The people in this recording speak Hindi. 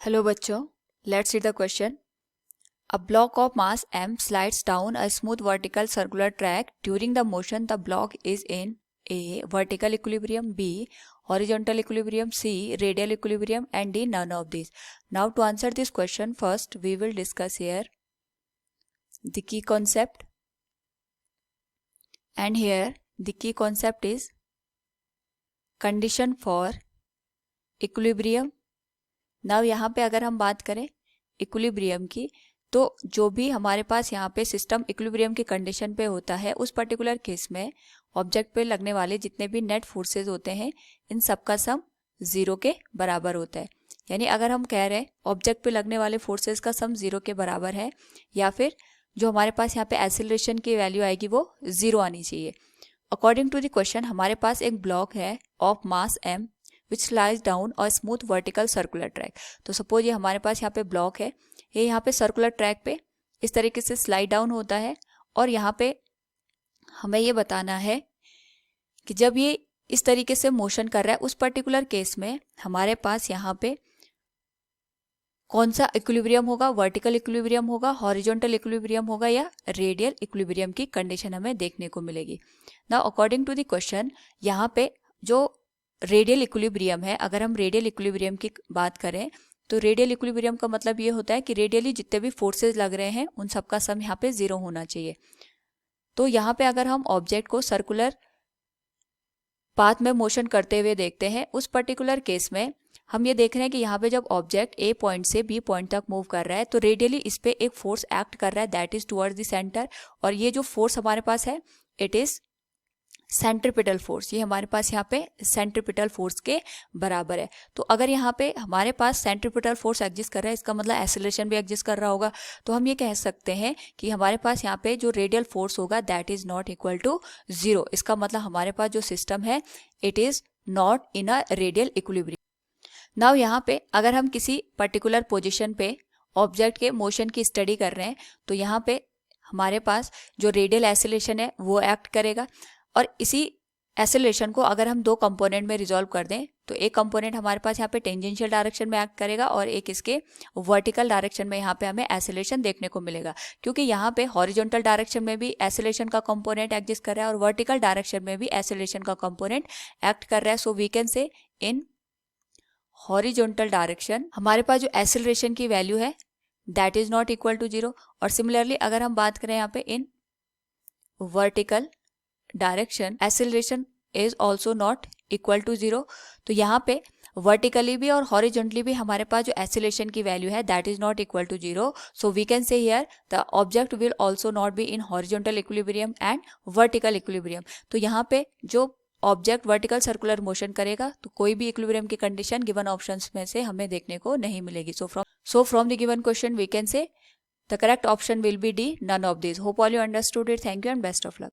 हेलो बच्चों, let's read the question. A block of mass m slides down a smooth vertical circular track. During the motion, the block is in A. Vertical equilibrium, B. Horizontal equilibrium, C. Radial equilibrium, and D. None of these. Now to answer this question, first we will discuss here the key concept. And here the key concept is condition for equilibrium. Now यहाँ पे अगर हम बात करें इक्विलिब्रियम की, तो जो भी हमारे पास यहाँ पे सिस्टम इक्विलिब्रियम की कंडीशन पे होता है, उस पर्टिकुलर केस में ऑब्जेक्ट पे लगने वाले जितने भी नेट फोर्सेस होते हैं, इन सब का सम जीरो के बराबर होता है. यानी अगर हम कह रहे हैं ऑब्जेक्ट पे लगने वाले फोर्सेस का सम जीरो के बराबर है, या फिर जो हमारे पास यहाँ पे एक्सीलरेशन की वैल्यू आएगी वो जीरो आनी चाहिए. अकॉर्डिंग टू द क्वेश्चन, हमारे पास एक ब्लॉक है of mass m which स्लाइज down और स्मूथ वर्टिकल सर्कुलर ट्रैक. तो सपोज ये हमारे पास यहाँ पे ब्लॉक है, ये यहाँ पे सर्कुलर ट्रैक पे इस तरीके से स्लाइड डाउन होता है, और यहाँ पे हमें ये बताना है कि जब ये इस तरीके से मोशन कर रहा है, उस पर्टिकुलर केस में हमारे पास यहाँ पे कौन सा इक्विलिब्रियम होगा, वर्टिकल इक्विलिब्रियम होगा, हॉरिजॉन्टल इक्विलिब्रियम होगा, या रेडियल इक्विलिब्रियम की कंडीशन हमें देखने को मिलेगी. Now according to the question, यहाँ पे जो रेडियल इक्विलिब्रियम है, अगर हम रेडियल इक्विलिब्रियम की बात करें तो रेडियल इक्विलिब्रियम का मतलब ये होता है कि रेडियली जितने भी फोर्सेस लग रहे हैं उन सबका सम यहाँ पे जीरो होना चाहिए. तो यहाँ पे अगर हम ऑब्जेक्ट को सर्कुलर पाथ में मोशन करते हुए देखते हैं, उस पर्टिकुलर केस में हम ये देख रहे हैं कि यहाँ पे जब ऑब्जेक्ट ए पॉइंट से बी पॉइंट तक मूव कर रहा है, तो रेडियली इस पे एक फोर्स एक्ट कर रहा है, that is towards the centre. और ये जो फोर्स हमारे पास है, इट इज सेंट्रीपिटल फोर्स. ये हमारे पास यहाँ पे सेंट्रीपिटल फोर्स के बराबर है. तो अगर यहाँ पे हमारे पास सेंट्रीपिटल फोर्स एग्जिस्ट कर रहा है, इसका मतलब एक्सीलरेशन भी एग्जिस्ट कर रहा होगा. तो हम ये कह सकते हैं कि हमारे पास यहाँ पे जो रेडियल फोर्स होगा that is not equal to zero. इसका मतलब हमारे पास जो सिस्टम है, it is not in a radial equilibrium. Now यहाँ पे अगर हम किसी पर्टिकुलर पोजिशन पे ऑब्जेक्ट के मोशन की स्टडी कर रहे हैं, तो यहाँ पे हमारे पास जो रेडियल एक्सीलरेशन है वो एक्ट करेगा. और इसी एक्सेलरेशन को अगर हम दो कंपोनेंट में रिजॉल्व कर दें, तो एक कंपोनेंट हमारे पास यहाँ पे टेंजेंशियल डायरेक्शन में एक्ट करेगा, और एक इसके वर्टिकल डायरेक्शन में यहाँ पे हमें एक्सेलरेशन देखने को मिलेगा. क्योंकि यहाँ पे हॉरिजॉन्टल डायरेक्शन में भी एक्सेलरेशन का कंपोनेंट एग्जिस्ट कर रहा है, और वर्टिकल डायरेक्शन में भी एक्सेलरेशन का कंपोनेंट एक्ट कर रहा है. सो वी कैन से इन हॉरिजॉन्टल डायरेक्शन हमारे पास जो एक्सेलरेशन की वैल्यू है that is not equal to zero. और सिमिलरली अगर हम बात करें यहाँ पे in vertical direction, acceleration is also not equal to zero. तो यहाँ पे वर्टिकली भी और हॉरिजॉन्टली भी हमारे पास जो एक्सेलरेशन की वैल्यू है that is not equal to zero. So we can say here the object will also not be in horizontal equilibrium and vertical equilibrium. तो यहाँ पे जो ऑब्जेक्ट वर्टिकल सर्कुलर मोशन करेगा, तो कोई भी इक्विलिब्रियम की कंडीशन गिवन ऑप्शंस में से हमें देखने को नहीं मिलेगी. So from the given question we can say the correct option will be D, none of this. Hope all you understood it. Thank you and best of luck.